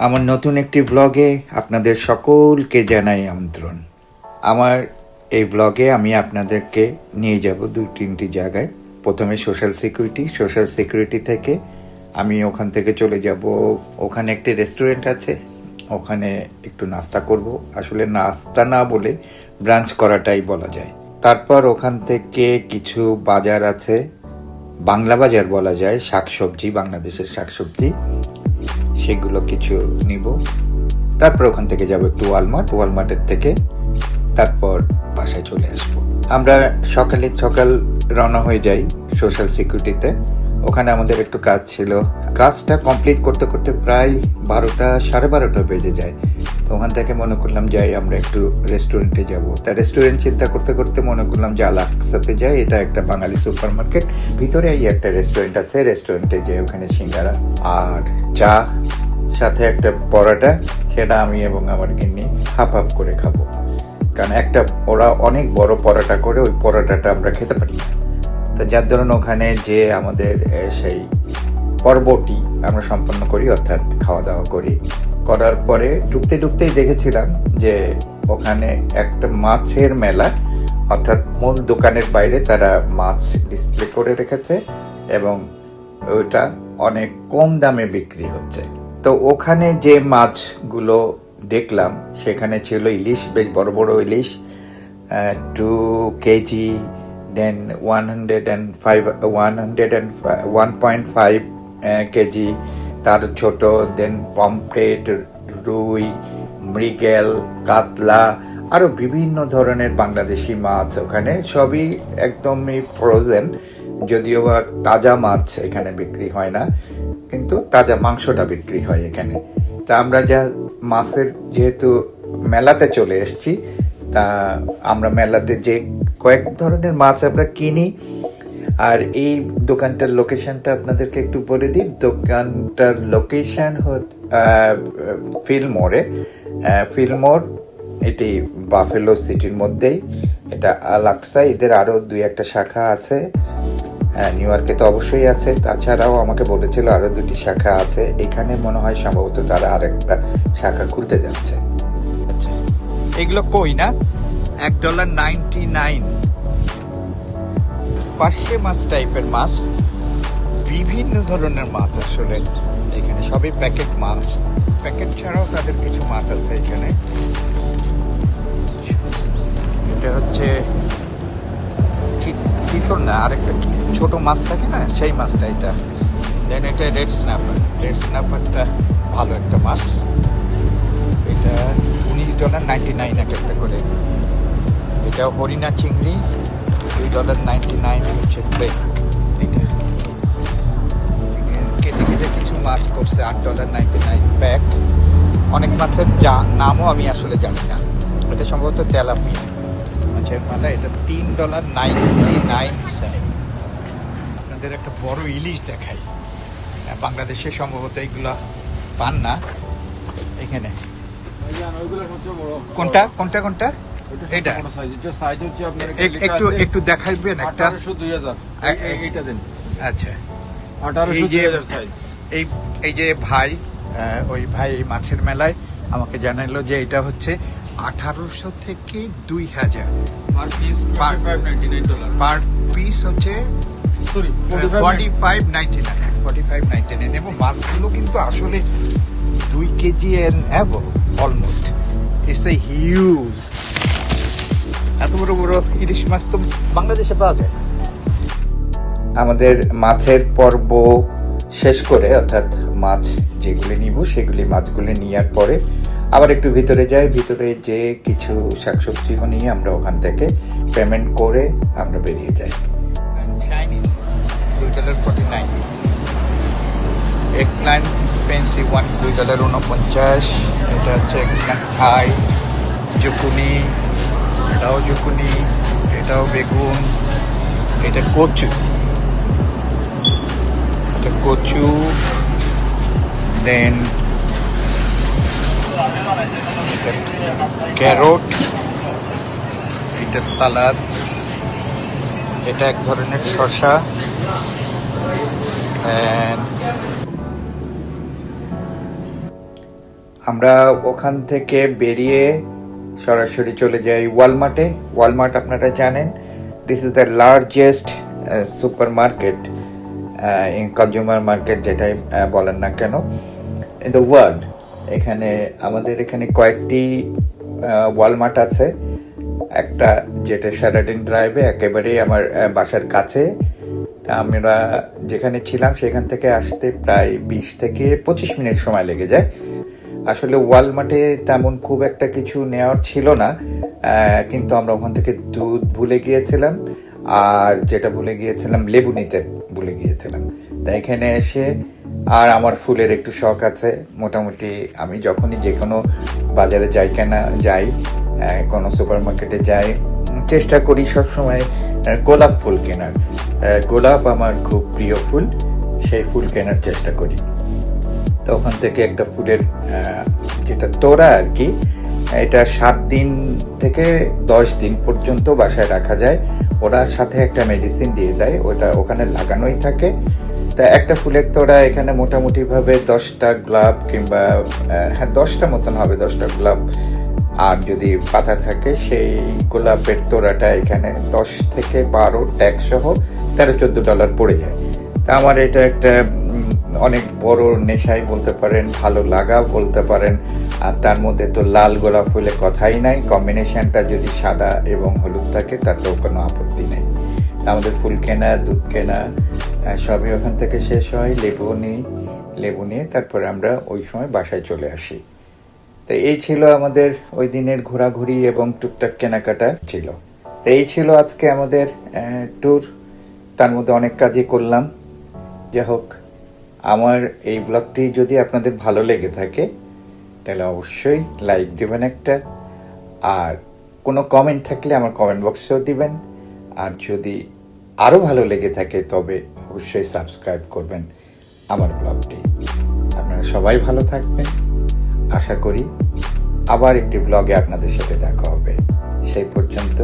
আমার নতুন একটি ব্লগে আপনাদের সকলকে জানাই আমন্ত্রণ। আমার এই ব্লগে আমি আপনাদেরকে নিয়ে যাব 2-3টি জায়গায়। প্রথমে সোশ্যাল সিকিউরিটি থেকে আমি ওখান থেকে চলে যাব, ওখানে একটি রেস্টুরেন্ট আছে, ওখানে একটু নাস্তা করব। আসলে নাস্তা না বলে ব্রাঞ্চ করাটাই বলা যায়। তারপর ওখান থেকে কিছু বাজার আছে, বাংলা বাজার বলা যায়, শাকসবজি, বাংলাদেশের শাকসবজি, সেগুলো কিছু নিব। তারপর ওখান থেকে যাব একটু ওয়ালমার্টের থেকে তারপর বাসায় চলে আসব। আমরা সকাল রওনা হয়ে যাই সোশ্যাল সিকিউরিটিতে। ওখানে আমাদের একটু কাজ ছিল, কাজটা কমপ্লিট করতে করতে প্রায় 12টা 12:30 বেজে যায়। তো ওখান থেকে মনে করলাম যাই আমরা একটু রেস্টুরেন্টে যাব। তা রেস্টুরেন্ট চিন্তা করতে করতে মনে করলাম যে আলাক্সাতে যাই, এটা একটা বাঙালি সুপার মার্কেট, ভিতরে এই একটা রেস্টুরেন্ট আছে। রেস্টুরেন্টে যে ওখানে সিঙ্গারা আর চা সাথে একটা পরোটা, সেটা আমি এবং আমার গিন্নি হাফ করে খাবো, কারণ ওরা অনেক বড় পরোটা করে, ওই পরোটাটা আমরা খেতে পারি না। তো যার ধরুন ওখানে যে আমাদের সেই পর্বটি আমরা সম্পন্ন করি, অর্থাৎ খাওয়া দাওয়া করার পরে ঢুকতেই দেখেছিলাম যে ওখানে একটা মাছের মেলা, অর্থাৎ মূল দোকানের বাইরে তারা মাছ ডিসপ্লে করে রেখেছে এবং ওইটা অনেক কম দামে বিক্রি হচ্ছে। তো ওখানে যে মাছগুলো দেখলাম সেখানে ছিল ইলিশ, বেশ বড় বড় ইলিশ, 2 কেজি, দেন 1.5 কেজি, তার ছোট, দেন পমফ্রেট, রুই, মৃগেল, কাতলা, আরও বিভিন্ন ধরনের বাংলাদেশি মাছ ওখানে, সবই একদমই ফ্রোজেন। যদিও বা তাজা মাছ এখানে বিক্রি হয় না, কিন্তু তাজা মাংসটা বিক্রি হয় এখানে। তা আমরা যেহেতু মেলাতে চলে এসেছি, তা আমরা মেলাতে যে কয়েক ধরনের মাছ আমরা কিনি। আর এই দোকানটার লোকেশনটা আপনাদেরকে একটু বলে দিই। দোকানটার লোকেশন ফিলমোর, এটি বাফেলো সিটির মধ্যেই, এটা আলাক্সা। এদের আরও 2-1টা শাখা আছে, নিউ ইয়র্কে তো অবশ্যই আছে, তাছাড়াও আমাকে বলেছিল আরো 2টি শাখা আছে। এখানে মনে হয় সম্ভবত তারা আরেকটা শাখা খুলতে যাচ্ছে। আচ্ছা, এগুলো কই না $1.99 পার্শে মাছ টাইপের মাছ, বিভিন্ন ধরনের মাছ আসলে এখানে, সবই প্যাকেট মাছ। প্যাকেট ছাড়াও তাদের কিছু মাছ আছে এখানে। এটা হচ্ছে চিতল না, আরেকটা কি ছোট মাছ থাকে না, সেই মাছটা এটা। দেন এটা রেড স্ন্যাপারটা ভালো একটা মাছ, এটা $19.99 এক একটা করে। এটা হরিণা চিংড়ি, $2.99 হচ্ছে প্লেট। এটা কেটে কিছু মাছ করছে, $8.99 প্যাক। অনেক মাছের নামও আমি আসলে জানি না। এটা সম্ভবত তেলাপিয়া মাছের মেলা। এটা $3.99। আপনাদের একটা বড় ইলিশ দেখাই, বাংলাদেশে সম্ভবত এইগুলো পান না এখানে। কোনটা এটা একটু দেখাইবেন একটা। আচ্ছা, এই যে ভাই, ওই ভাই মাছের মেলায় আমাকে জানাইলো যে এটা হচ্ছে 1800 থেকে 2000 পার পিস হচ্ছে $45.99 এবং মাছগুলো কিন্তু আসলে 2 KG and above almost. It's a huge. এত বড় বড় ইলিশ মাছ তো বাংলাদেশে পাওয়া যায় না। আমাদের মাছের পর্ব শেষ করে, অর্থাৎ মাছ যেগুলি নিব সেগুলি মাছগুলি নেওয়ার পরে আবার একটু ভিতরে যাই। ভিতরে যে কিছু শাকসবজিও নিয়ে আমরা ওখান থেকে পেমেন্ট করে আমরা বেরিয়ে যাই। Chinese $2.49, eggplant fancy $2.49। এটা হচ্ছে এগপ্ল্যান্ট থাই, জুকুনি, এটাও বেগুন, এটা কচু, দেন এটা ক্যারট, এটা সালাদ, এটা এক ধরনের শসা, আমরা ওখান থেকে বেরিয়ে সরাসরি চলে যাই ওয়ালমার্টে। ওয়ালমার্ট আপনারা জানেন, this is the largest super market in consumer market, যেটাই বলেন না কেন, ইন দ্য ওয়ার্ল্ড। আমাদের এখানে কয়েকটি ওয়ালমার্ট আছে। একটা যেটা শ্যারাটন ড্রাইভে একেবারেই আমার বাসার কাছে। আমরা যেখানে ছিলাম সেখান থেকে আসতে প্রায় 20 থেকে 25 মিনিট সময় লেগে যায়। আসলে ওয়ালমার্টে তেমন খুব একটা কিছু নেওয়ার ছিল না, কিন্তু আমরা ওখান থেকে দুধ ভুলে গিয়েছিলাম, আর যেটা ভুলে গিয়েছিলাম লেবু নিতে ভুলে গিয়েছিলাম। তাই এখানে এসে, আর আমার ফুলের একটু শখ আছে, মোটামুটি আমি যখনই যে কোনো বাজারে যাই কোনো সুপার মার্কেটে যাই, চেষ্টা করি সবসময় গোলাপ ফুল কেনার। গোলাপ আমার খুব প্রিয় ফুল, সেই ফুল কেনার চেষ্টা করি। তো ওখান থেকে একটা ফুলের যেটা তোড়া আর কি, এটা 7 দিন থেকে 10 দিন পর্যন্ত বাসায় রাখা যায়। ওরা সাথে একটা মেডিসিন দিয়ে দেয়, ওটা ওখানে লাগানোই থাকে। তা একটা ফুলের তোড়া এখানে মোটামুটিভাবে 10টা গোলাপ কিংবা 10টা মতন হবে, 10টা গোলাপ। আর যদি পাতা থাকে সেই গোলাপের তোড়াটা এখানে 10 থেকে 12 ট্যাক্স সহ $13-14 পড়ে যায়। তা আমার এটা একটা অনেক বড় নেশাই বলতে পারেন, ভালো লাগা বলতে পারেন। আর তার মধ্যে তো লাল গোলাপ ফুলে কথাই নাই, কম্বিনেশনটা যদি সাদা এবং হলুদ থাকে তাতেও কোনো আপত্তি নেই। আমাদের ফুল কেনা, দুধ কেনা সবই ওখান থেকে শেষ হয়। লেবু নিয়ে তারপরে আমরা ওই সময় বাসায় চলে আসি। তো এই ছিল আমাদের ওই দিনের ঘোরাঘুরি এবং টুকটাক কেনাকাটা ছিল। তো এই ছিল আজকে আমাদের ট্যুর। তার মধ্যে অনেক কাজই করলাম। যাই হোক, আমার এই ব্লগটি যদি আপনাদের ভালো লেগে থাকে তাহলে অবশ্যই লাইক দেবেন একটা, আর কোনো কমেন্ট থাকলে আমার কমেন্ট বক্সেও দিবেন। আর যদি আরও ভালো লেগে থাকে তবে অবশ্যই সাবস্ক্রাইব করবেন আমার ব্লগটি। আপনারা সবাই ভালো থাকবেন। আশা করি আবার একটি ব্লগে আপনাদের সাথে দেখা হবে। সেই পর্যন্ত